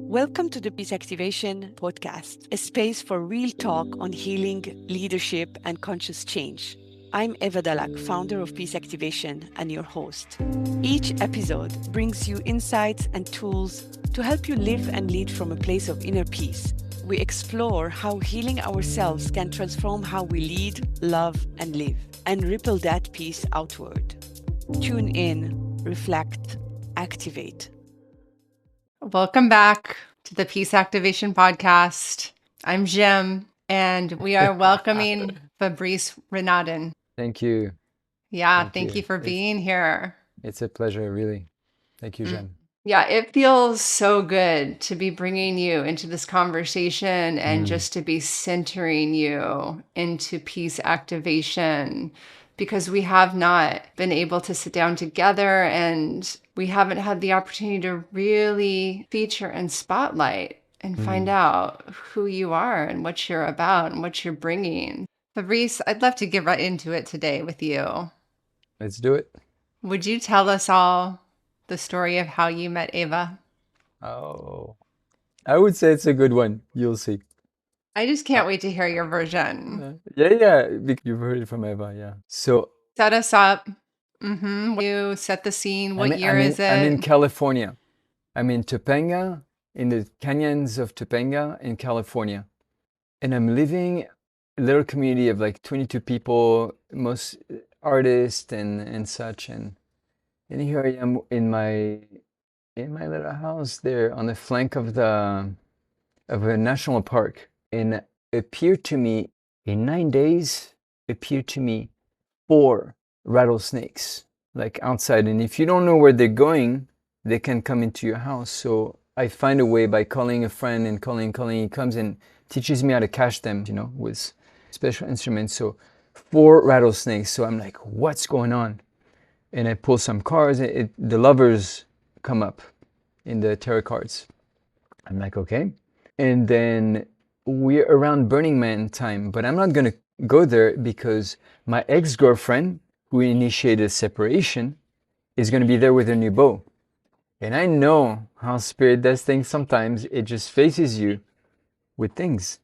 Welcome to the Peace Activation podcast, a space for real talk on healing, leadership, and conscious change. I'm Eva founder of Peace Activation and your host. Each episode brings you insights and tools to help you live and lead from a place of inner peace. We explore how healing ourselves can transform how we lead, love, and live, and ripple that peace outward. Tune in, reflect, activate. Welcome back to the Peace Activation Podcast. I'm Jim, and we are welcoming Fabrice Renaudin. Thank you. Yeah, thank you for being here. It's a pleasure, really. Thank you, Jen. Yeah, it feels so good to be bringing you into this conversation and just to be centering you into peace activation, because we have not been able to sit down together and we haven't had the opportunity to really feature and spotlight and find out who you are and what you're about and what you're bringing. Fabrice, I'd love to get right into it today with you. Let's do it. Would you tell us all the story of how you met Eva? Oh, I would say it's a good one. You'll see. I just can't wait to hear your version. Yeah. You've heard it from Eva, yeah. So Set us up. You set the scene. What year is it? I'm in California. I'm in Topanga, in the canyons of Topanga in California. And I'm living a little community of like 22 people, most artists and such. And here I am in my little house there on the flank of a national park. And appeared to me in 9 days, 4 rattlesnakes like outside. And if you don't know where they're going, they can come into your house. So I find a way by calling a friend and calling. He comes and teaches me how to catch them, with special instruments. So 4 rattlesnakes. So I'm like, what's going on? And I pull some cards. The lovers come up in the tarot cards. I'm like, okay. And then we're around Burning Man time, but I'm not going to go there because my ex-girlfriend, who initiated a separation, is going to be there with her new beau. And I know how spirit does things sometimes. It just faces you with things.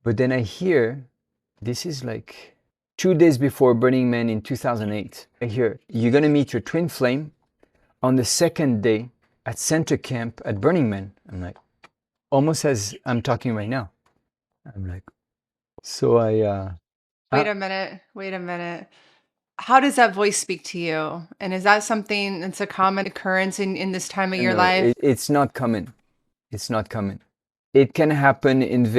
But then I hear, this is like 2 days before Burning Man in 2008. I hear, you're going to meet your twin flame on the second day at center camp at Burning Man. I'm like, almost as I'm talking right now. I'm like, so Wait a minute. How does that voice speak to you? And is that something that's a common occurrence in this time of your life? It's not common. It can happen in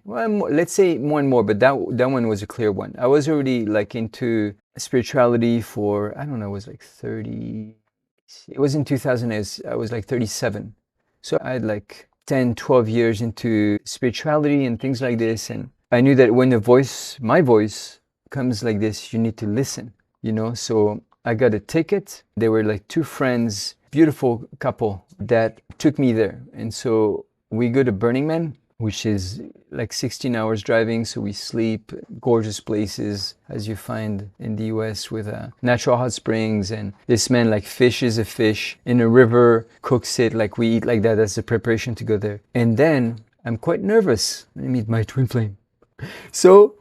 let's say more and more, but that one was a clear one. I was already like into spirituality for, I don't know, it was like 30, it was in 2000, I was like 37. So I had like 10, 12 years into spirituality and things like this. And I knew that when my voice comes like this, you need to listen, So I got a ticket. They were like 2 friends, beautiful couple that took me there. And so we go to Burning Man, which is like 16 hours driving. So we sleep, gorgeous places, as you find in the US, with natural hot springs. And this man like fishes a fish in a river, cooks it, like we eat like that. That's the preparation to go there. And then I'm quite nervous. I meet my twin flame. So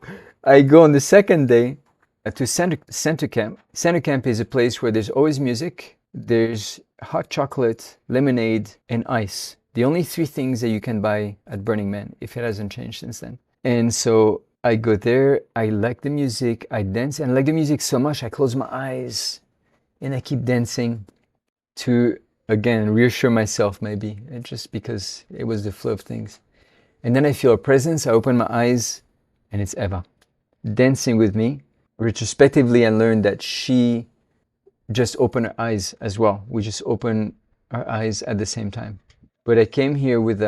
I go on the second day to center camp. Center camp is a place where there's always music. There's hot chocolate, lemonade, and ice. The only 3 things that you can buy at Burning Man, if it hasn't changed since then. And so I go there, I like the music, I dance, and I like the music so much, I close my eyes and I keep dancing to, again, reassure myself maybe, just because it was the flow of things. And then I feel a presence, I open my eyes, and it's Eva dancing with me. Retrospectively, I learned that she just opened her eyes as well. We just opened our eyes at the same time. But I came here with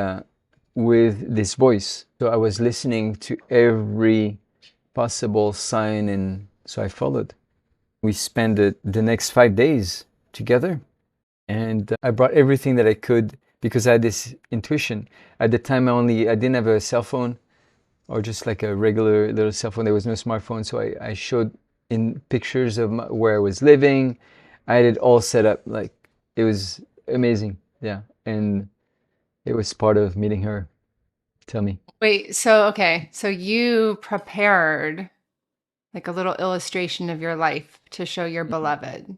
this voice. So I was listening to every possible sign, and so I followed. We spent the next 5 days together, and I brought everything that I could because I had this intuition. At the time, I didn't have a cell phone, or just like a regular little cell phone. There was no smartphone, so I showed in pictures of where I was living. I had it all set up, like it was amazing, yeah. And It was part of meeting her. Tell me. Wait, so okay, so you prepared like a little illustration of your life to show your beloved.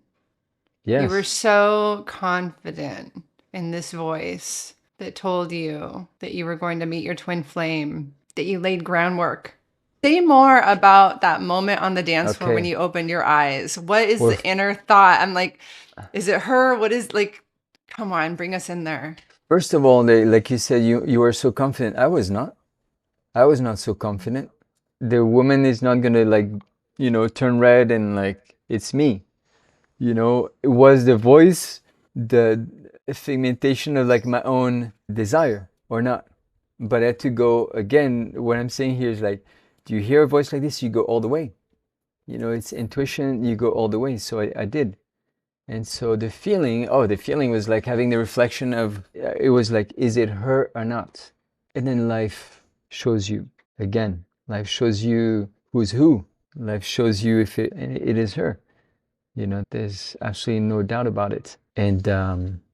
You were Yes. so confident in this voice that told you that you were going to meet your twin flame, that you laid groundwork. Say more about that moment on the dance floor when Okay. you opened your eyes. What is Well, the inner thought? I'm like, is it her? What is like, come on, bring us in there. first of all, like you said, you were so confident. I was not. I was not so confident. The woman is not gonna like, turn red and like it's me. It was the voice, the figmentation of like my own desire or not. But I had to go again. What I'm saying here is like, do you hear a voice like this? You go all the way. It's intuition. You go all the way. So I did. And so the feeling was like having the reflection of, it was like, is it her or not? And then life shows you again. Life shows you who's who. Life shows you if it is her. There's absolutely no doubt about it. And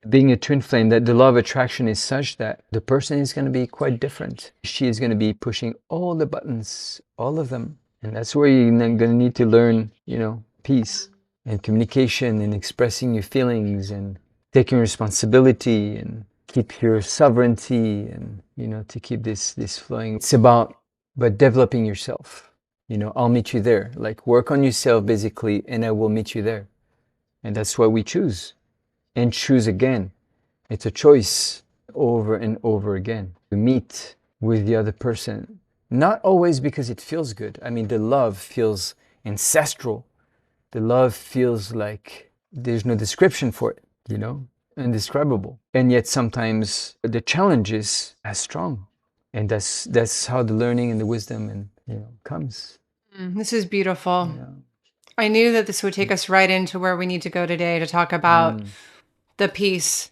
being a twin flame, that the law of attraction is such that the person is going to be quite different. She is going to be pushing all the buttons, all of them. And that's where you're going to need to learn, peace and communication and expressing your feelings and taking responsibility and keep your sovereignty and, to keep this flowing. It's about, but developing yourself. I'll meet you there. Like work on yourself basically, and I will meet you there. And that's what we choose and choose again. It's a choice over and over again. To meet with the other person, not always because it feels good. I mean, the love feels ancestral. The love feels like there's no description for it, indescribable. And yet sometimes the challenge is as strong. And that's how the learning and the wisdom and comes. This is beautiful. Yeah. I knew that this would take us right into where we need to go today to talk about the piece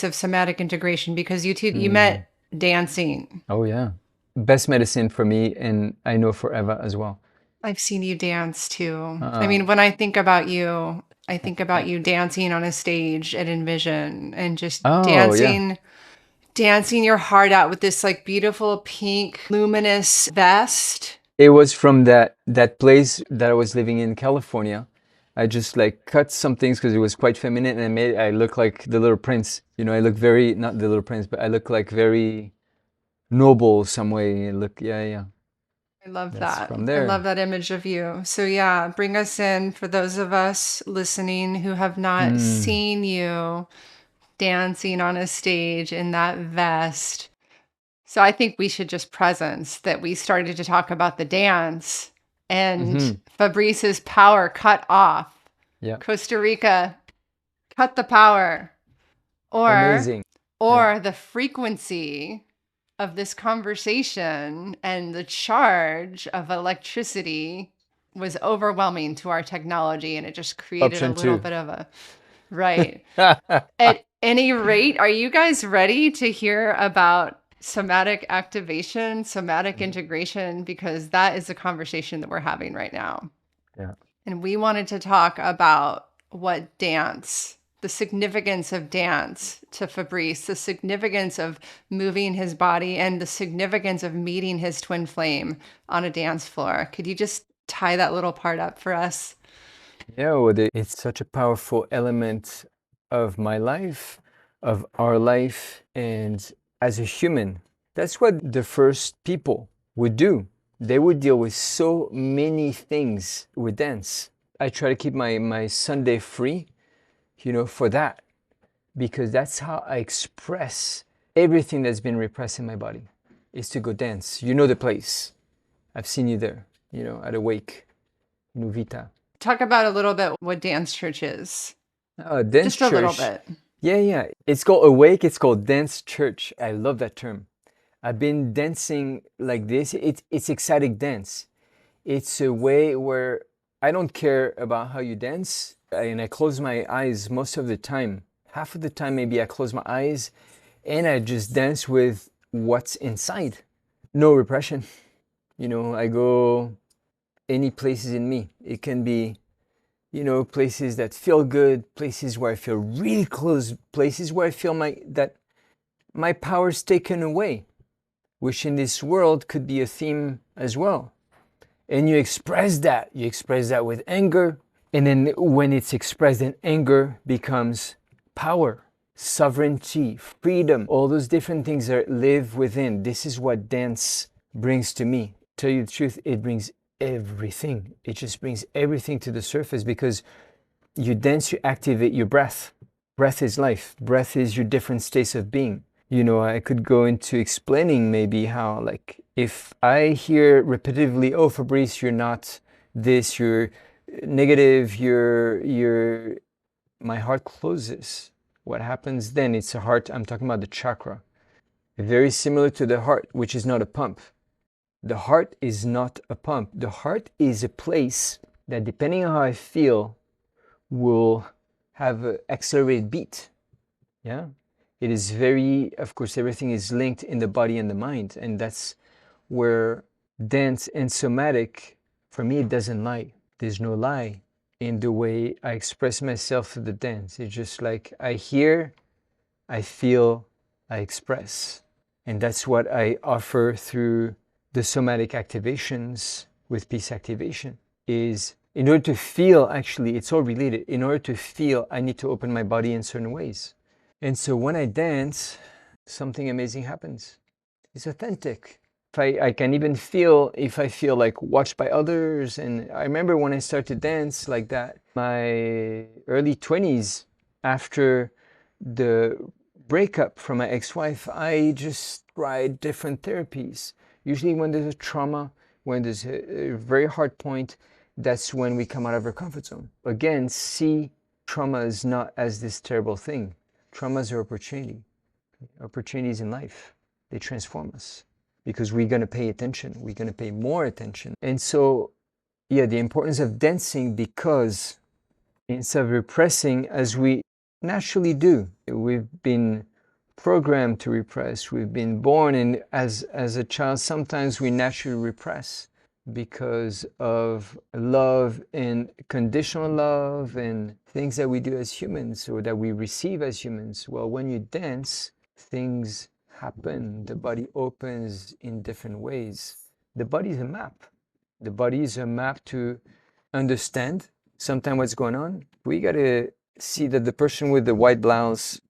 of somatic integration, because you met dancing. Oh yeah. Best medicine for me, and I know for Eva as well. I've seen you dance too. I mean, when I think about you, I think about you dancing on a stage at Envision and just dancing your heart out with this like beautiful pink luminous vest. It was from that place that I was living in California. I just like cut some things because it was quite feminine, and I look like the little prince. I look very, not the little prince, but I look like very noble some way. Yeah. I love That's that. from I there. love that image of you. So yeah, bring us in for those of us listening who have not seen you dancing on a stage in that vest. So I think we should just presence that we started to talk about the dance and Fabrice's power cut off. Yeah. Costa Rica, cut the power. Amazing. Or the frequency of this conversation and the charge of electricity was overwhelming to our technology, and it just created Option a little two. bit of a right. At any rate, are you guys ready to hear about somatic activation, somatic integration? Because that is the conversation that we're having right now. Yeah. And we wanted to talk about what dance, the significance of dance to Fabrice, the significance of moving his body, and the significance of meeting his twin flame on a dance floor. Could you just tie that little part up for us? Yeah, well, it's such a powerful element of my life, of our life, and as a human, that's what the first people would do. They would deal with so many things with dance. I try to keep my Sunday free, for that, because that's how I express everything that's been repressed in my body, is to go dance. You know the place. I've seen you there, at a wake, Nuvita. Talk about a little bit what dance church is. Dance Just church. a little bit. Yeah. It's called Awake. It's called Dance Church. I love that term. I've been dancing like this. It's ecstatic dance. It's a way where I don't care about how you dance, and I close my eyes most of the time. Half of the time, maybe I close my eyes, and I just dance with what's inside. No repression. I go any places in me. It can be, places that feel good, places where I feel really close, places where I feel that my power's taken away, which in this world could be a theme as well. And you express that with anger. And then when it's expressed in anger, becomes power, sovereignty, freedom, all those different things that live within. This is what dance brings to me. To tell you the truth, it brings everything. It just brings everything to the surface, because you dance, you activate your breath. Breath is life. Breath is your different states of being. You know, I could go into explaining maybe how, like, if I hear repetitively, oh, Fabrice, you're not this, you're negative, my heart closes. What happens then? It's a heart, I'm talking about the chakra. Very similar to the heart, which is not a pump. The heart is not a pump. The heart is a place that, depending on how I feel, will have an accelerated beat. Yeah? It is very, of course, everything is linked in the body and the mind. And that's where dance and somatic, for me, it doesn't lie. There's no lie in the way I express myself through the dance. It's just like I hear, I feel, I express. And that's what I offer through the somatic activations with peace activation. Is in order to feel, actually, it's all related. In order to feel, I need to open my body in certain ways. And so when I dance, something amazing happens. It's authentic. I can even feel, if I feel like watched by others. And I remember when I started to dance like that, my early 20s, after the breakup from my ex-wife, I just tried different therapies. Usually when there's a trauma, when there's a very hard point, that's when we come out of our comfort zone. Again, see trauma is not as this terrible thing. Traumas are opportunity. Opportunities in life. They transform us because we're going to pay attention. We're going to pay more attention. And so, yeah, the importance of dancing, because instead of repressing, as we naturally do, we've been programmed to repress. We've been born, and as a child, sometimes we naturally repress because of love and conditional love and things that we do as humans or that we receive as humans. Well, when you dance, things happen. The body opens in different ways. The body is a map. The body is a map to understand sometimes what's going on. We got to see that the person with the white blouse,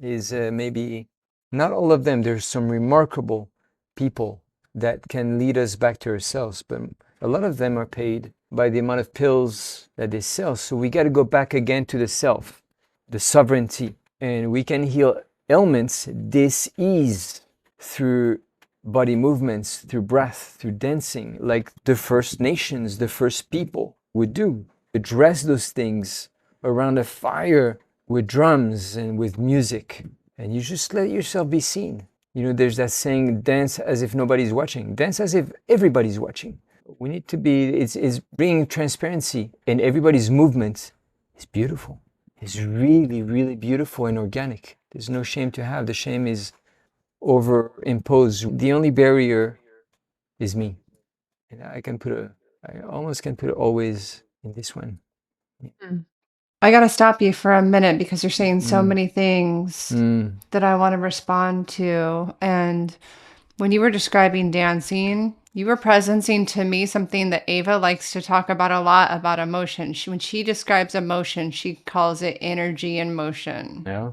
is maybe not all of them. There's some remarkable people that can lead us back to ourselves, but a lot of them are paid by the amount of pills that they sell. So we got to go back again to the self, the sovereignty, and we can heal ailments, dis-ease, through body movements, through breath, through dancing, like the first nations, the first people would do. Address those things around a fire with drums and with music, and you just let yourself be seen. There's that saying, dance as if nobody's watching. Dance as if everybody's watching. We need to be, it's bringing transparency, and everybody's movement is beautiful. It's really, really beautiful and organic. There's no shame to have. The shame is overimposed. The only barrier is me. And I almost can put it always in this one. Yeah. I got to stop you for a minute because you're saying so many things that I want to respond to. And when you were describing dancing, you were presencing to me something that Eva likes to talk about a lot, about emotion. When she describes emotion, she calls it energy and motion. Yeah.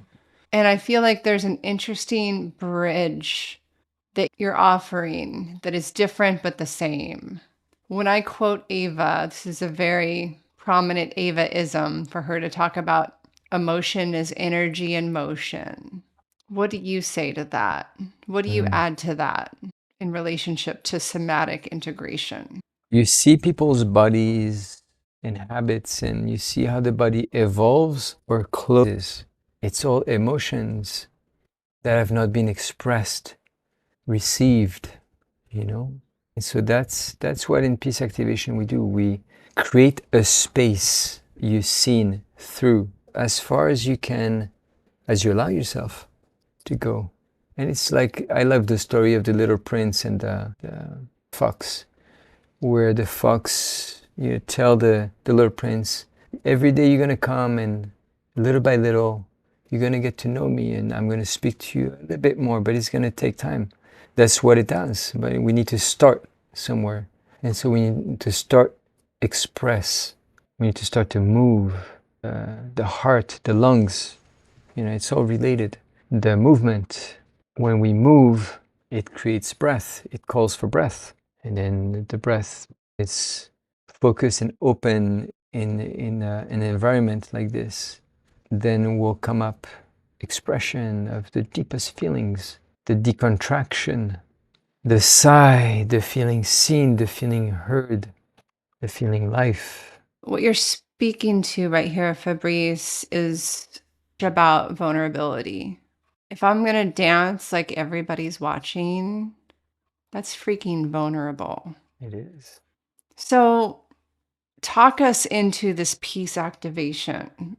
And I feel like there's an interesting bridge that you're offering that is different but the same. When I quote Eva, this is a very prominent Eva-ism for her to talk about emotion as energy and motion. What do you say to that? What do you add to that in relationship to somatic integration? You see people's bodies and habits, and you see how the body evolves or closes. It's all emotions that have not been expressed, received, And so that's what in peace activation we do. We create a space you've seen through as far as you can, as you allow yourself to go. And it's like, I love the story of the little prince and the fox, where the fox, tell the little prince, every day you're going to come, and little by little, You're going to get to know me, and I'm going to speak to you a little bit more, but it's going to take time. That's what it does. But we need to start somewhere. And so we need to start express. We need to start to move the heart, the lungs. It's all related. The movement, when we move, it creates breath. It calls for breath. And then the breath is focused and open in an environment like this. Then will come up expression of the deepest feelings, the decontraction, the sigh, the feeling seen, the feeling heard, the feeling life. What you're speaking to right here, Fabrice, is about vulnerability. If I'm going to dance like everybody's watching, that's freaking vulnerable. It is. So talk us into this peace activation.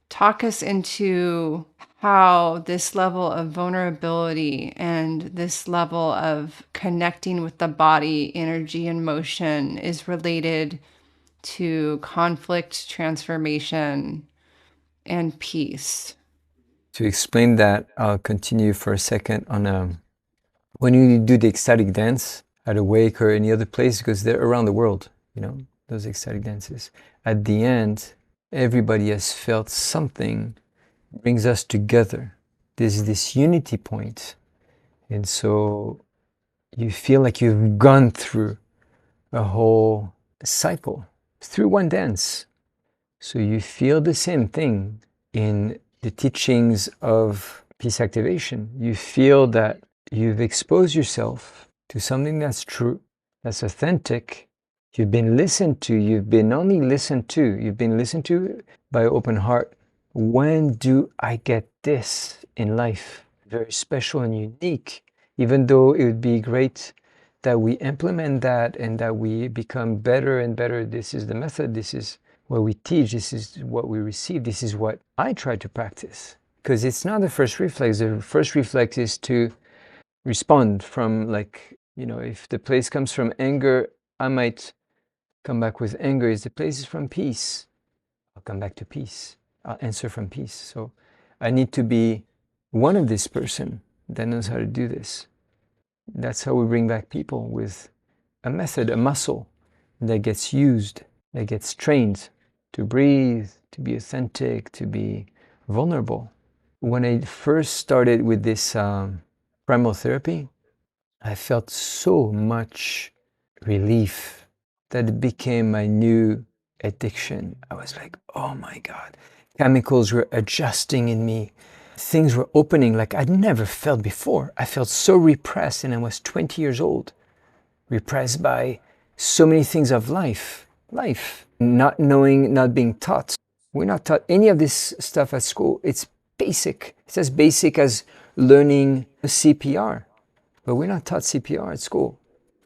Talk us into how this level of vulnerability and this level of connecting with the body, energy, and motion is related to conflict, transformation, and peace. To explain that, I'll continue for a second on when you do the ecstatic dance at a wake or any other place, because they're around the world, those ecstatic dances. At the end, everybody has felt something brings us together. There's this unity point. And so you feel like you've gone through a whole cycle through one dance. So you feel the same thing in the teachings of peace activation. You feel that you've exposed yourself to something that's true, that's authentic. You've been listened to. You've been only listened to. You've been listened to by open heart. When do I get this in life? Very special and unique, even though it would be great that we implement that and that we become better and better. This is the method. This is what we teach. This is what we receive. This is what I try to practice. Because it's not the first reflex. The first reflex is to respond from, if the place comes from anger, I might come back with anger. If the place is from peace, I'll come back to peace. I'll answer from peace. So I need to be one of this person that knows how to do this. That's how we bring back people, with a method, a muscle that gets used, that gets trained to breathe, to be authentic, to be vulnerable. When I first started with this primal therapy, I felt so much relief that it became my new addiction. I was like, oh my God, chemicals were adjusting in me. Things were opening like I'd never felt before. I felt so repressed, and I was 20 years old, repressed by so many things of life, not knowing, not being taught. We're not taught any of this stuff at school. It's basic. It's as basic as learning CPR, but we're not taught CPR at school.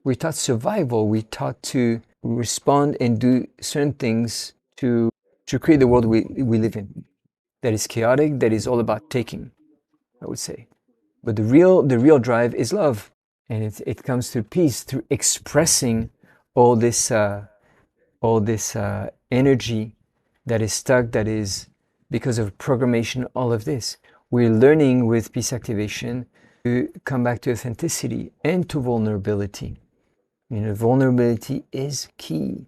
We're taught survival. We're taught to respond and do certain things to create the world we live in. That is chaotic, that is all about taking, I would say. But the real drive is love. And it comes through peace, through expressing all this energy that is stuck, that is because of programmation, all of this. We're learning with peace activation to come back to authenticity and to vulnerability. Vulnerability is key.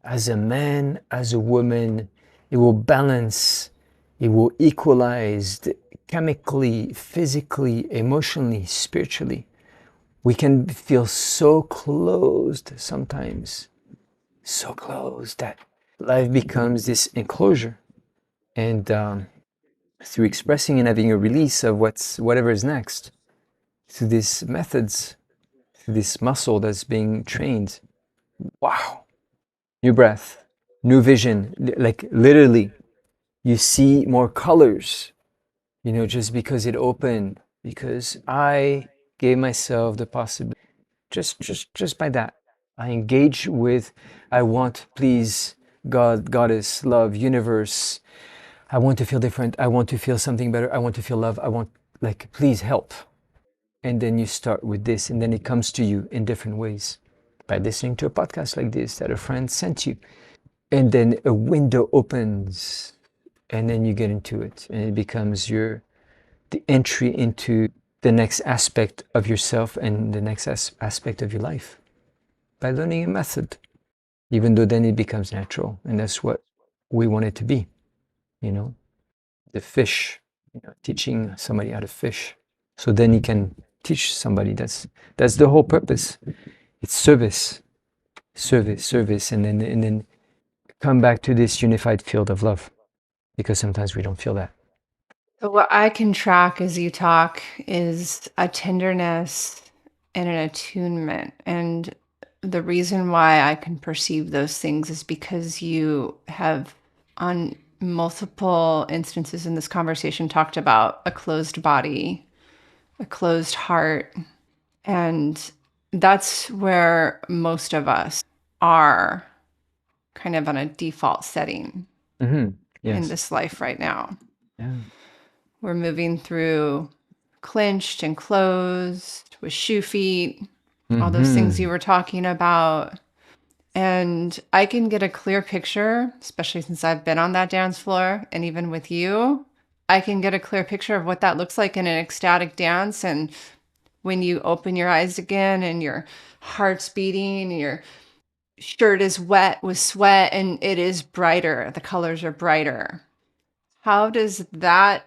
As a man, as a woman, it will balance, it will equalize chemically, physically, emotionally, spiritually. We can feel so closed sometimes, so closed that life becomes this enclosure. And through expressing and having a release of whatever is next, through these methods, through this muscle that's being trained, wow, new breath, new vision, like literally, you see more colors, just because it opened, because I gave myself the possibility, just by that. I engage with, I want, please, God, Goddess, love, universe, I want to feel different, I want to feel something better, I want to feel love, I want, please help. And then you start with this, and then it comes to you in different ways. By listening to a podcast like this that a friend sent you. And then a window opens and then you get into it, and it becomes the entry into the next aspect of yourself and the next aspect of your life by learning a method, even though then it becomes natural, and that's what we want it to be. The fish, teaching somebody how to fish, so then you can teach somebody. That's the whole purpose. It's service, and then come back to this unified field of love, because sometimes we don't feel that. So what I can track as you talk is a tenderness and an attunement. And the reason why I can perceive those things is because you have, on multiple instances in this conversation, talked about a closed body, a closed heart. And that's where most of us are kind of on a default setting in Yes. this life right now. Yeah. We're moving through clenched and closed with shoe feet, all those things you were talking about. And I can get a clear picture, especially since I've been on that dance floor, and even with you, I can get a clear picture of what that looks like in an ecstatic dance. And when you open your eyes again and your heart's beating and your shirt is wet with sweat and it is brighter, the colors are brighter. How does that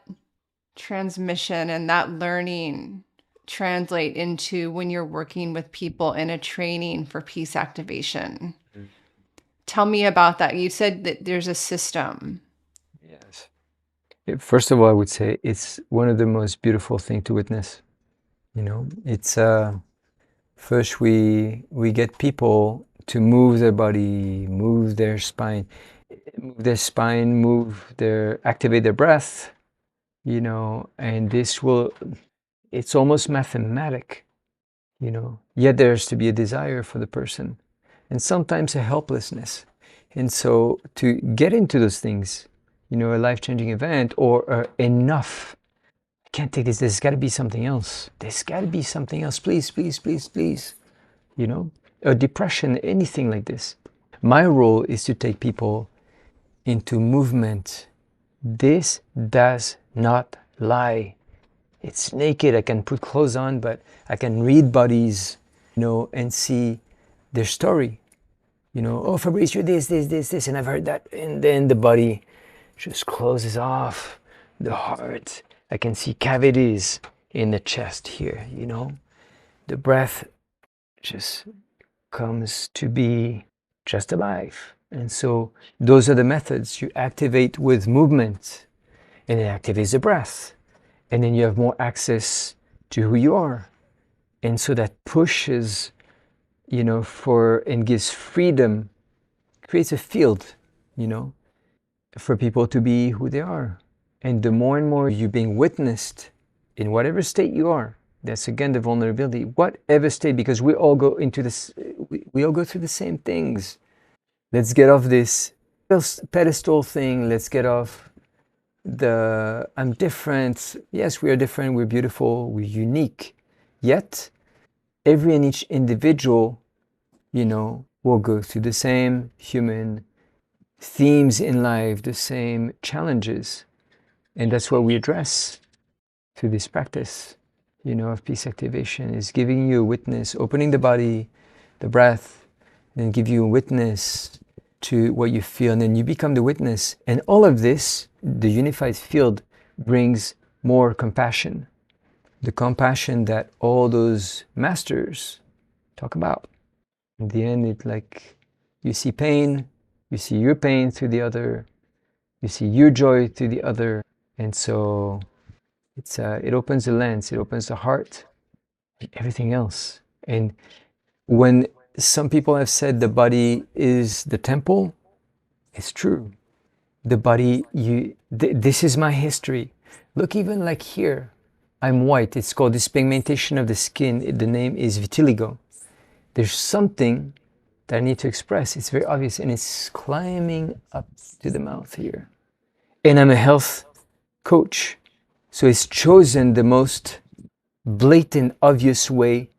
transmission and that learning translate into when you're working with people in a training for peace activation? Tell me about that. You said that there's a system. Yes. First of all, I would say it's one of the most beautiful things to witness. It's first we get people to move their body, move their spine, activate their breath, and it's almost mathematic, yet there's to be a desire for the person and sometimes a helplessness. And so to get into those things, a life-changing event or enough, I can't take this, there's got to be something else. There's got to be something else, please, please, please, please. A depression, anything like this. My role is to take people into movement. This does not lie. It's naked. I can put clothes on, but I can read bodies, and see their story. Oh, Fabrice, you're this, and I've heard that. And then the body just closes off. The heart, I can see cavities in the chest here, The breath just comes to be just alive. And so those are the methods. You activate with movement, and it activates the breath. And then you have more access to who you are. And so that pushes, and gives freedom, creates a field, for people to be who they are. And the more and more you're being witnessed in whatever state you are, that's again the vulnerability, whatever state, because we all go into this, we all go through the same things. Let's get off this pedestal thing. Let's get off the I'm different. Yes, we are different. We're beautiful. We're unique. Yet, every and each individual, will go through the same human themes in life, the same challenges. And that's what we address through this practice, of peace activation, is giving you a witness, opening the body, the breath, and give you a witness to what you feel. And then you become the witness. And all of this, the unified field, brings more compassion. The compassion that all those masters talk about. In the end, it's like you see pain, you see your pain through the other, you see your joy through the other. And so it opens the lens, it opens the heart, and everything else. And when some people have said the body is the temple, it's true. The body, this is my history. Look, even like here, I'm white. It's called this pigmentation of the skin. The name is vitiligo. There's something that I need to express. It's very obvious, and it's climbing up to the mouth here. And I'm a health coach. So it's chosen the most blatant, obvious way.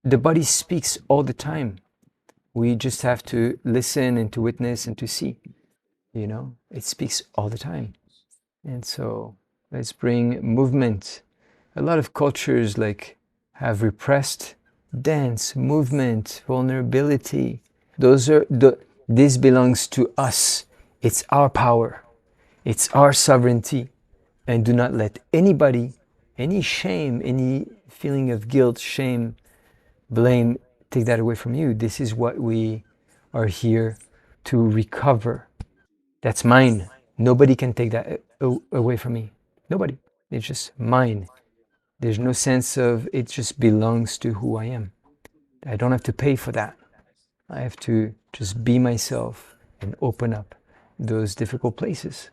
The body speaks all the time. We just have to listen and to witness and to see. It speaks all the time. And so let's bring movement. A lot of cultures like have repressed dance, movement, vulnerability. This belongs to us. It's our power. It's our sovereignty. And do not let anybody, any shame, any feeling of guilt, shame, blame, take that away from you. This is what we are here to recover. That's mine. Nobody can take that away from me. Nobody. It's just mine. There's no sense of it just belongs to who I am. I don't have to pay for that. I have to just be myself and open up those difficult places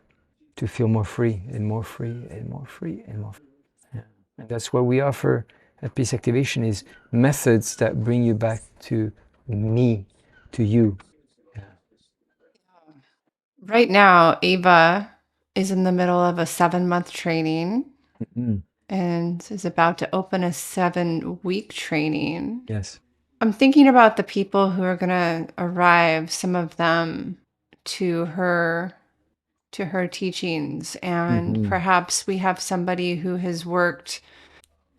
to feel more free and more free and more free and more free. Yeah. And that's what we offer at Peace Activation is methods that bring you back to me, to you. Yeah. Right now, Eva is in the middle of a 7-month training and is about to open a 7-week training. Yes. I'm thinking about the people who are going to arrive, some of them to her teachings, and perhaps we have somebody who has worked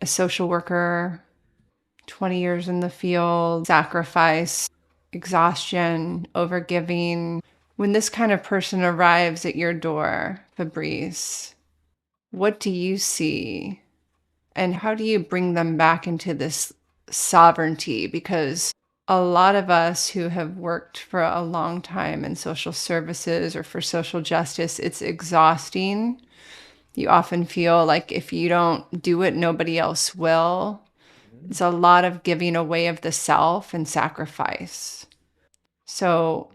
a social worker, 20 years in the field, sacrifice, exhaustion, overgiving. When this kind of person arrives at your door, Fabrice, what do you see? And how do you bring them back into this sovereignty? Because a lot of us who have worked for a long time in social services or for social justice, it's exhausting. You often feel like if you don't do it, nobody else will. It's a lot of giving away of the self and sacrifice. So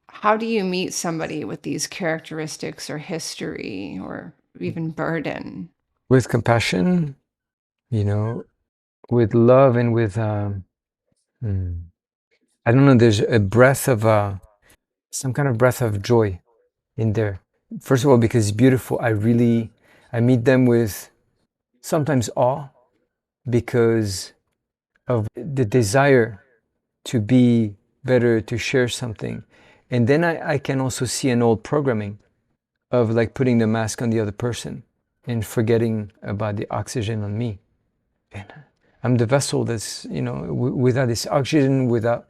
how do you meet somebody with these characteristics or history or even burden? With compassion, with love and with, I don't know, there's a breath of, some kind of breath of joy in there. First of all, because it's beautiful, I meet them with sometimes awe because of the desire to be better, to share something. And then I can also see an old programming of like putting the mask on the other person and forgetting about the oxygen on me. And I'm the vessel that's, without this oxygen, without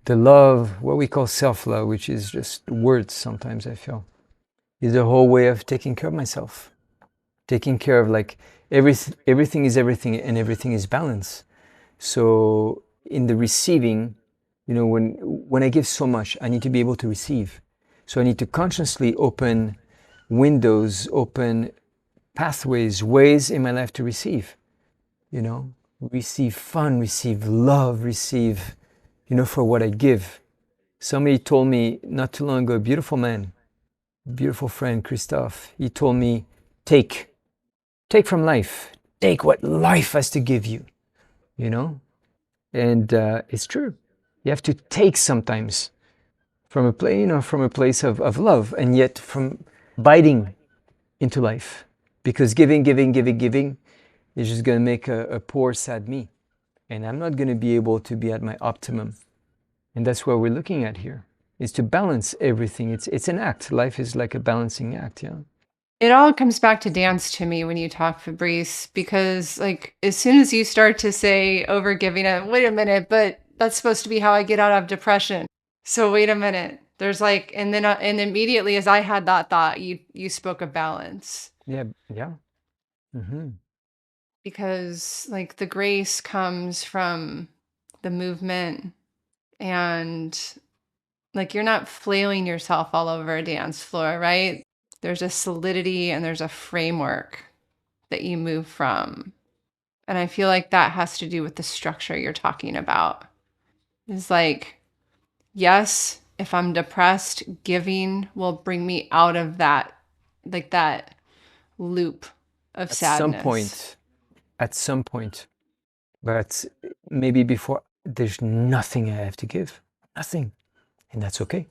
the love, what we call self-love, which is just words sometimes I feel, is a whole way of taking care of myself. Taking care of like everything is everything and everything is balance. So in the receiving, when I give so much, I need to be able to receive. So I need to consciously open windows, open pathways, ways in my life to receive. Receive fun, receive love, receive, for what I give. Somebody told me not too long ago, a beautiful man, beautiful friend, Christophe, he told me, take from life, take what life has to give you, and it's true. You have to take sometimes from a place of love, and yet from biting into life, because giving is just going to make a poor, sad me, and I'm not going to be able to be at my optimum. And that's what we're looking at here, is to balance everything. It's an act. Life is like a balancing act, yeah. It all comes back to dance to me when you talk, Fabrice, because like as soon as you start to say overgiving, wait a minute, but that's supposed to be how I get out of depression. So wait a minute. There's like, and then and immediately as I had that thought, you spoke of balance. Yeah. Because like the grace comes from the movement, and like you're not flailing yourself all over a dance floor, right? There's a solidity and there's a framework that you move from. And I feel like that has to do with the structure you're talking about. It's like, yes, if I'm depressed, giving will bring me out of that, like that loop of sadness. At some point, but maybe before, there's nothing I have to give. Nothing. And that's okay.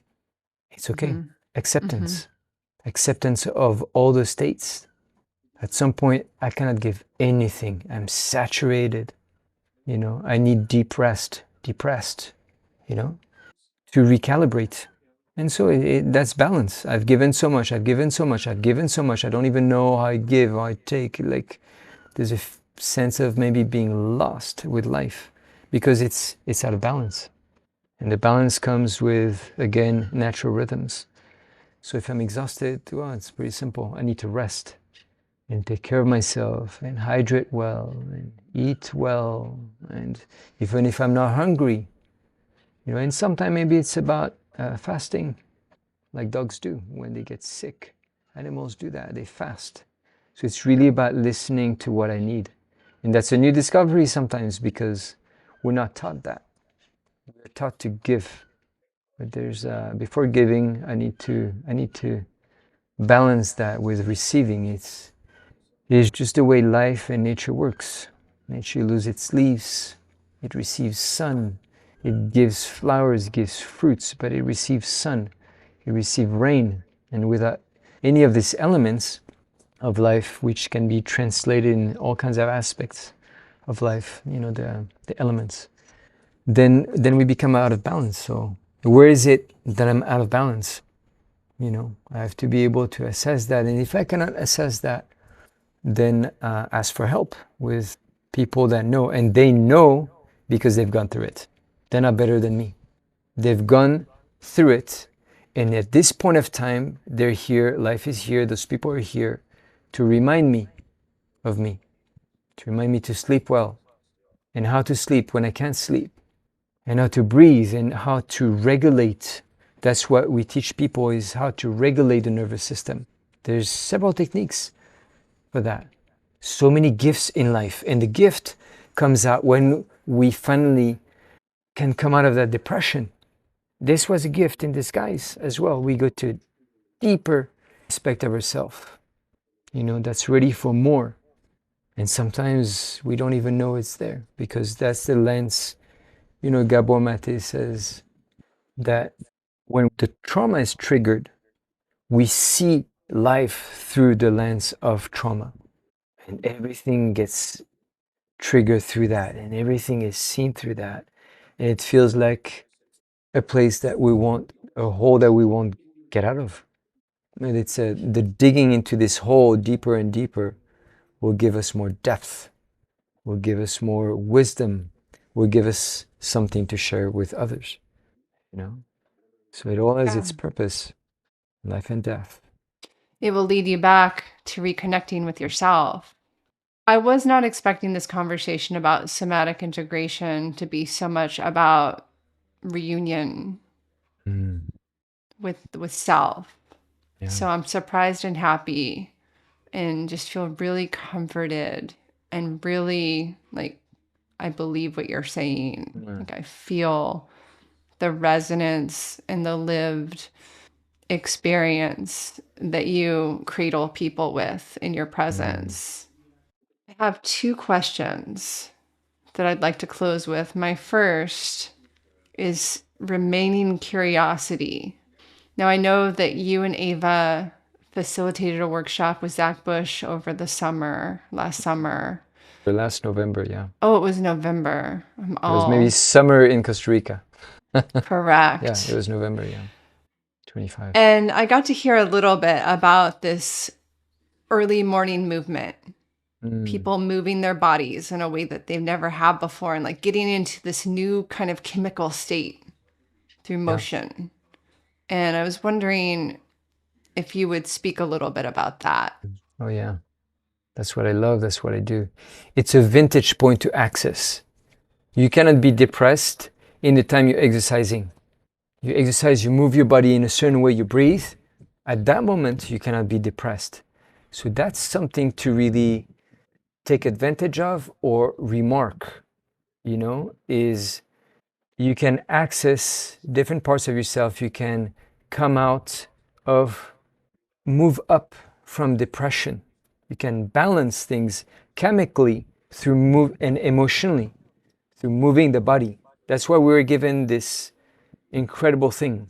It's okay. Mm-hmm. Acceptance. Acceptance of all the states. At some point, I cannot give anything. I'm saturated. I need depressed, to recalibrate. And so that's balance. I've given so much, I've given so much, I've given so much. I don't even know how I give, how I take. Like, there's a sense of maybe being lost with life because it's out of balance. And the balance comes with, again, natural rhythms. So if I'm exhausted, well, it's pretty simple. I need to rest and take care of myself and hydrate well and eat well. And even if I'm not hungry, and sometimes maybe it's about fasting, like dogs do when they get sick. Animals do that, they fast. So it's really about listening to what I need. And that's a new discovery sometimes because we're not taught that. We're taught to give. But there's before giving, I need to balance that with receiving. It's just the way life and nature works. Nature loses its leaves, it receives sun, it gives flowers, it gives fruits, but it receives sun, it receives rain. And without any of these elements of life, which can be translated in all kinds of aspects of life, the elements, then we become out of balance. So where is it that I'm out of balance? I have to be able to assess that. And if I cannot assess that, then ask for help with people that know. And they know because they've gone through it. They're not better than me. They've gone through it. And at this point of time, they're here, life is here, those people are here to remind me of me, to remind me to sleep well, and how to sleep when I can't sleep, and how to breathe, and how to regulate. That's what we teach people, is how to regulate the nervous system. There's several techniques for that. So many gifts in life, and the gift comes out when we finally can come out of that depression. This was a gift in disguise as well. We go to a deeper aspect of ourselves, that's ready for more. And sometimes we don't even know it's there because that's the lens. Gabor Mate says that when the trauma is triggered, we see life through the lens of trauma. And everything gets triggered through that, and everything is seen through that. And it feels like a place that we want, a hole that we won't get out of. And it's the digging into this hole deeper and deeper will give us more depth, will give us more wisdom, will give us something to share with others. So it all has its purpose, life and death. It will lead you back to reconnecting with yourself. I was not expecting this conversation about somatic integration to be so much about reunion with self. Yeah. So I'm surprised and happy and just feel really comforted and really like I believe what you're saying. Like I feel the resonance and the lived experience that you cradle people with in your presence. I have two questions that I'd like to close with. My first is remaining curiosity. Now, I know that you and Eva facilitated a workshop with Zach Bush over the summer, last summer. Last November, yeah. Oh, it was November. It was maybe summer in Costa Rica. Correct. Yeah, it was November, yeah. 25. And I got to hear a little bit about this early morning movement. People moving their bodies in a way that they've never had before and like getting into this new kind of chemical state through motion. And I was wondering if you would speak a little bit about that. Oh, yeah. That's what I love. That's what I do. It's a vintage point to access. You cannot be depressed in the time you're exercising. You exercise, you move your body in a certain way, you breathe. At that moment, you cannot be depressed. So that's something to really take advantage of or remark, is you can access different parts of yourself. You can come out of, move up from depression. You can balance things chemically through move and emotionally through moving the body. That's why we were given this incredible thing,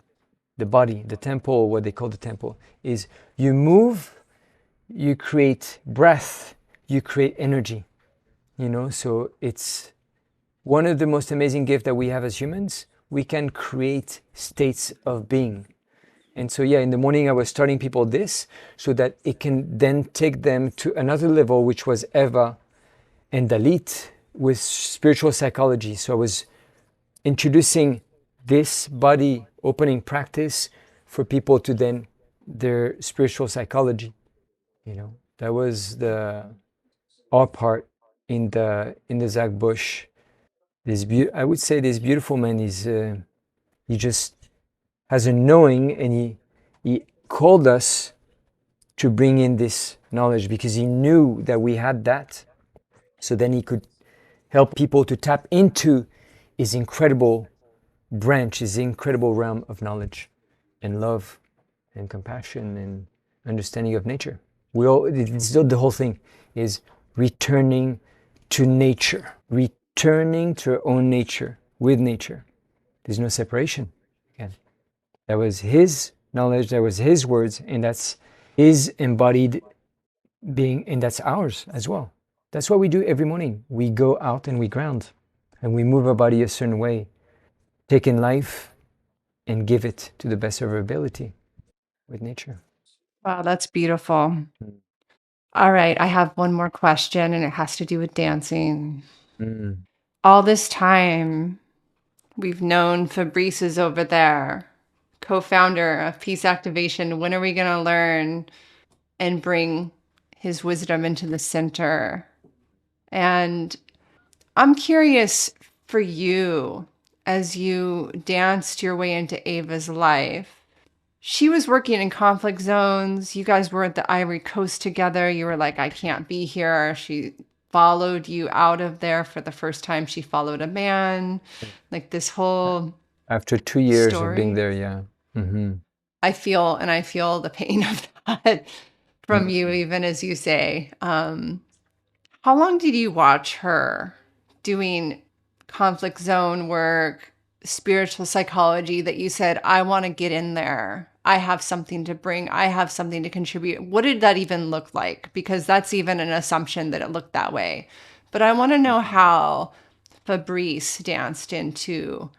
the body, the temple, what they call the temple, is you move, you create breath, you create energy. So it's one of the most amazing gifts that we have as humans. We can create states of being. And so, yeah, in the morning I was starting people this so that it can then take them to another level, which was Eva and Dalit with spiritual psychology. So I was introducing this body opening practice for people to then their spiritual psychology. That was our part in the Zach Bush. I would say this beautiful man is he just has a knowing, and he called us to bring in this knowledge because he knew that we had that. So then he could help people to tap into his incredible branch, his incredible realm of knowledge and love and compassion and understanding of nature. The whole thing is returning to nature, returning to our own nature, with nature. There's no separation. Again, that was his knowledge, that was his words, and that's his embodied being, and that's ours as well. That's what we do every morning. We go out and we ground, and we move our body a certain way, take in life and give it to the best of our ability with nature. Wow, that's beautiful. All right, I have one more question, and it has to do with dancing. All this time, we've known Fabrice is over there, co-founder of Peace Activation. When are we going to learn and bring his wisdom into the center? And I'm curious for you, as you danced your way into Ava's life. She was working in conflict zones. You guys were at the Ivory Coast together. You were like, I can't be here. She followed you out of there for the first time. She followed a man. Like this whole After 2 years story. of being there, yeah. Mm-hmm. I feel the pain of that from you, even as you say. How long did you watch her doing conflict zone work, spiritual psychology, that you said, I want to get in there. I have something to bring. I have something to contribute. What did that even look like? Because that's even an assumption that it looked that way. But I want to know how Fabrice danced into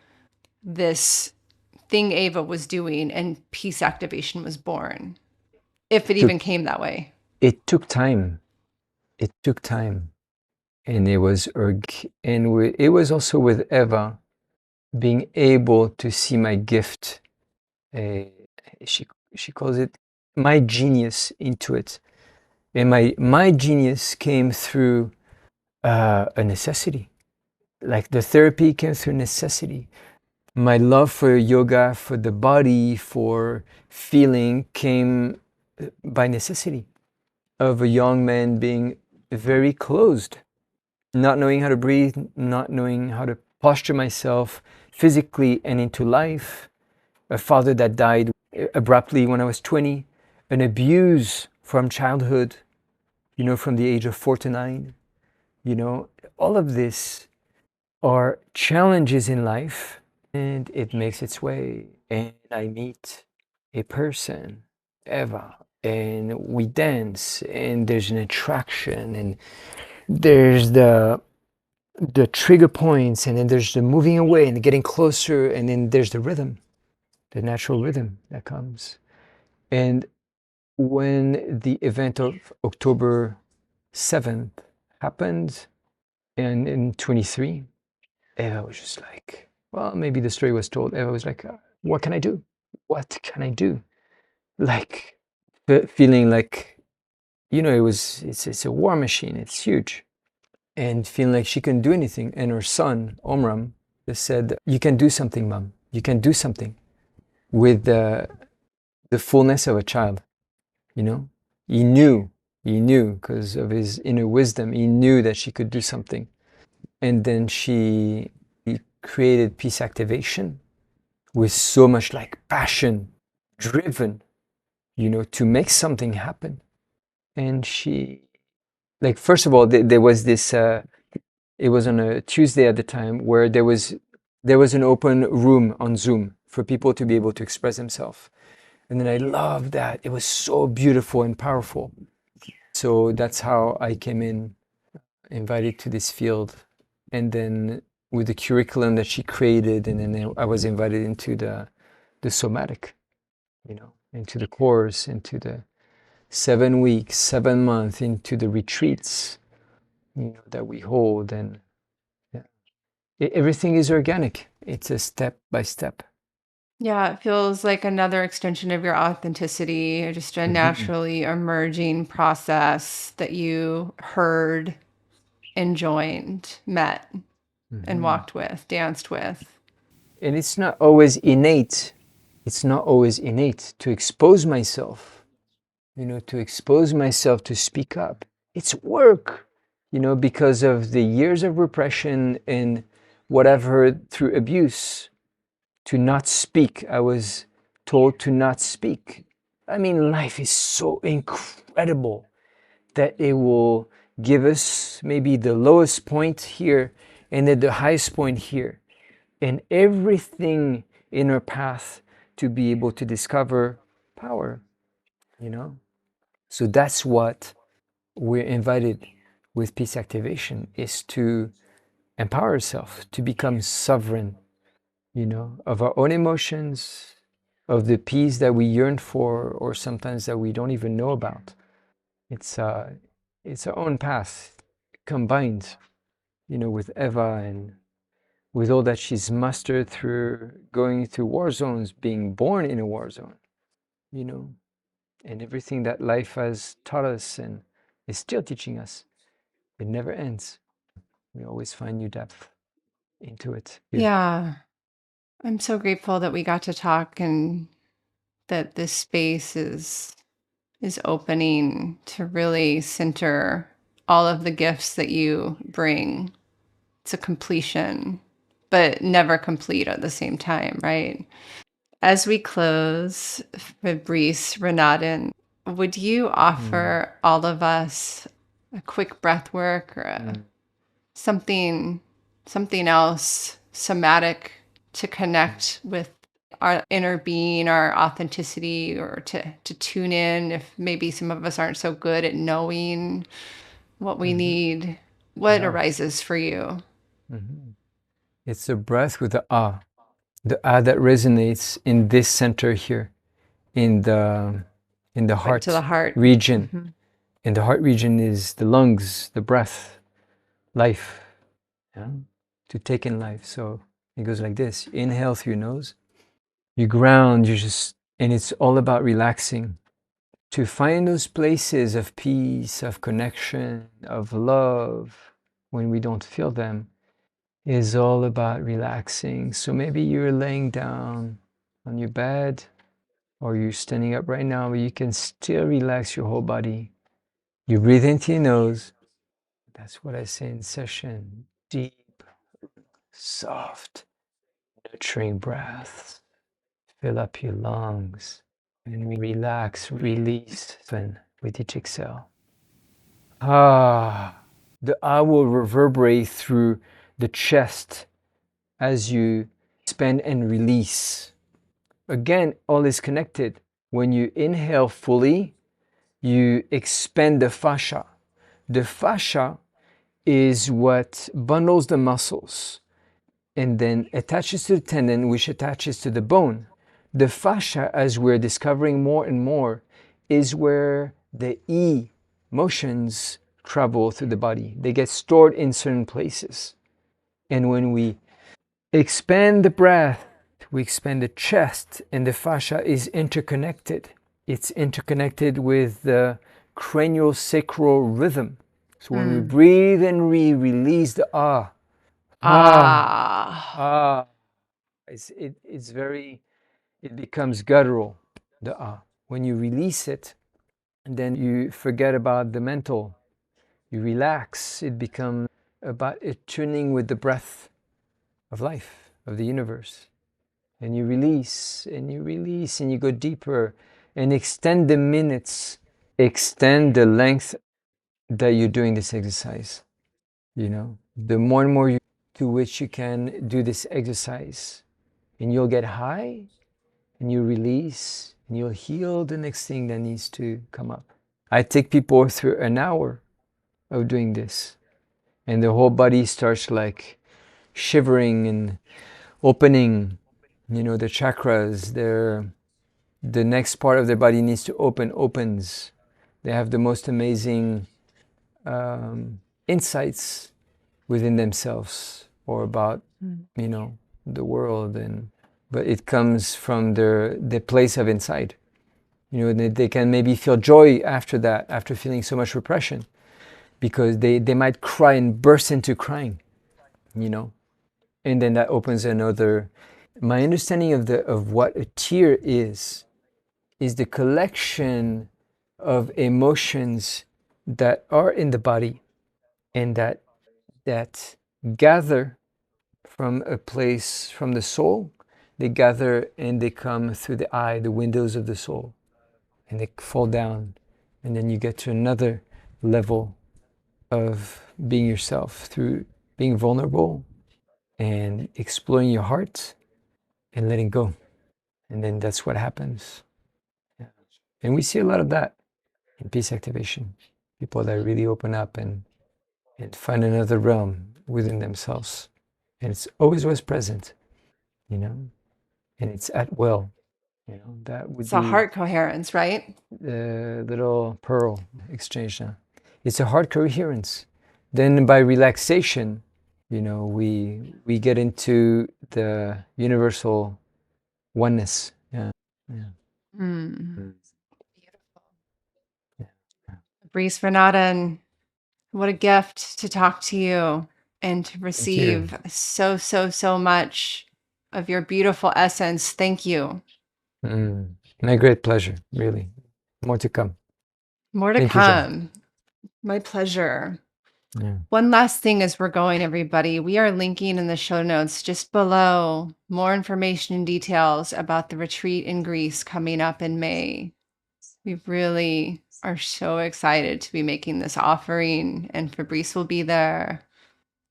this thing Eva was doing and Peace Activation was born, if it even came that way. It took time. It took time. And it was it was also with Eva being able to see my gift. She calls it my genius into it. And my genius came through a necessity. Like the therapy came through necessity. My love for yoga, for the body, for feeling came by necessity of a young man being very closed, not knowing how to breathe, not knowing how to posture myself physically and into life, a father that died abruptly when I was 20, an abuse from childhood, from the age of 4 to 9, all of this are challenges in life, and it makes its way, and I meet a person, Eva, and we dance, and there's an attraction, and there's the trigger points, and then there's the moving away and getting closer, and then there's the rhythm, the natural rhythm that comes. And when the event of October 7th happened, and in 23, Eva was just like, well, maybe the story was told. Eva was like, what can I do? What can I do? Like, feeling like, it's a war machine. It's huge. And feeling like she couldn't do anything. And her son, Omram, just said, you can do something, Mom. You can do something with the fullness of a child. He knew because of his inner wisdom, he knew that she could do something. And then he created Peace Activation with so much like passion, driven, to make something happen. And she, like, first of all, there was this, it was on a Tuesday at the time, where there was an open room on Zoom for people to be able to express themselves. And then I loved that. It was so beautiful and powerful. So that's how I came invited to this field. And then with the curriculum that she created, and then I was invited into the Somatic into the course, into the 7 weeks, 7 months, into the retreats, that we hold. And yeah, everything is organic. It's a step by step. Yeah, it feels like another extension of your authenticity, just a naturally emerging process that you heard and joined, met and walked with, danced with. And it's not always innate. It's not always innate to expose myself, to speak up. It's work, because of the years of repression and what I've heard through abuse, to not speak. I was told to not speak. I mean, life is so incredible that it will give us maybe the lowest point here and then the highest point here, and everything in our path to be able to discover power, So that's what we're invited with peace activation, is to empower ourselves, to become sovereign, of our own emotions, of the peace that we yearn for, or sometimes that we don't even know about. It's our own path combined, with Eva and with all that she's mustered through going through war zones, being born in a war zone, and everything that life has taught us and is still teaching us. It never ends. We always find new depth into it. Yeah. I'm so grateful that we got to talk and that this space is opening to really center all of the gifts that you bring to completion, but never complete at the same time, right? As we close, Fabrice Renaudin, would you offer all of us a quick breath work or something else somatic to connect with our inner being, our authenticity, or to tune in if maybe some of us aren't so good at knowing what we need? What arises for you? It's a breath with the ah that resonates in this center here, in the heart, to the heart region. And the heart region is the lungs, the breath, life, to take in life. So it goes like this: inhale through your nose, you ground, and it's all about relaxing. To find those places of peace, of connection, of love, when we don't feel them, is all about relaxing. So maybe you're laying down on your bed or you're standing up right now, but you can still relax your whole body. You breathe into your nose. That's what I say in session. Deep, soft, nurturing breaths. Fill up your lungs and relax, release with each exhale. The will reverberate through the chest as you expand and release. Again, all is connected. When you inhale fully, you expand the fascia. The fascia is what bundles the muscles and then attaches to the tendon, which attaches to the bone. The fascia, as we're discovering more and more, is where the motions travel through the body. They get stored in certain places. And when we expand the breath, we expand the chest, and the fascia is interconnected. It's interconnected with the cranial sacral rhythm. So when we breathe and we release the it becomes guttural, the When you release it, and then you forget about the mental, you relax, it becomes about tuning with the breath of life, of the universe. And you release, and you release, and you go deeper, and extend the minutes, extend the length that you're doing this exercise. The more and more to which you can do this exercise, and you'll get high, and you release, and you'll heal the next thing that needs to come up. I take people through an hour of doing this, and the whole body starts like shivering and opening, the chakras, the next part of their body needs to opens. They have the most amazing insights within themselves or about, the world. But it comes from their place of inside. They can maybe feel joy after that, after feeling so much repression, because they might cry and burst into crying, and then that opens another. My understanding of what a tear is the collection of emotions that are in the body and that gather from a place, from the soul. They gather and they come through the eye, the windows of the soul, and they fall down, and then you get to another level of being yourself through being vulnerable and exploring your heart and letting go. And then that's what happens. Yeah. And we see a lot of that in peace activation. People that really open up and find another realm within themselves. And it's always was present, and it's at will. That would It's a be heart coherence, right? the little pearl exchange now. It's a heart coherence. Then by relaxation, we get into the universal oneness. Yeah. Beautiful. Fabrice Renaudin, what a gift to talk to you and to receive so much of your beautiful essence. Thank you. My great pleasure, really. More to come. More to Thank come. you, My pleasure. Yeah. One last thing as we're going, everybody, we are linking in the show notes just below more information and details about the retreat in Greece coming up in May. We really are so excited to be making this offering, and Fabrice will be there.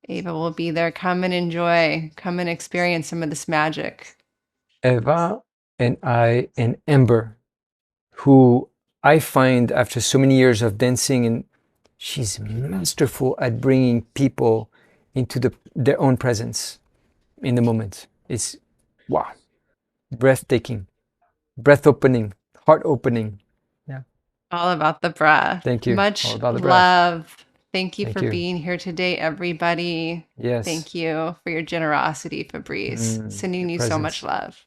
Eva will be there. Come and enjoy. Come and experience some of this magic. Eva and I and Amber, who I find after so many years of dancing, and she's masterful at bringing people into their own presence in the moment. It's wow, breathtaking, breath opening, heart opening. Yeah. All about the breath. Thank you. Much All about the breath. love. Thank you Thank for you. being here today, everybody. Yes. Thank you for your generosity, Fabrice. Sending you so much love.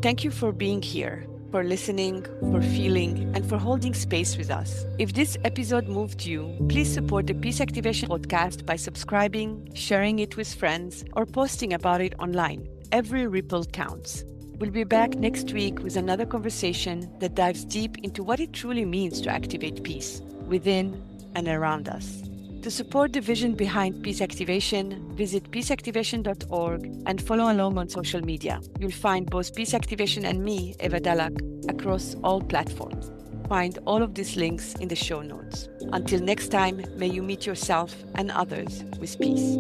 Thank you for being here, for listening, for feeling, and for holding space with us. If this episode moved you, please support the Peace Activation podcast by subscribing, sharing it with friends, or posting about it online. Every ripple counts. We'll be back next week with another conversation that dives deep into what it truly means to activate peace within and around us. To support the vision behind Peace Activation, visit peaceactivation.org and follow along on social media. You'll find both Peace Activation and me, Eva Dalak, across all platforms. Find all of these links in the show notes. Until next time, may you meet yourself and others with peace.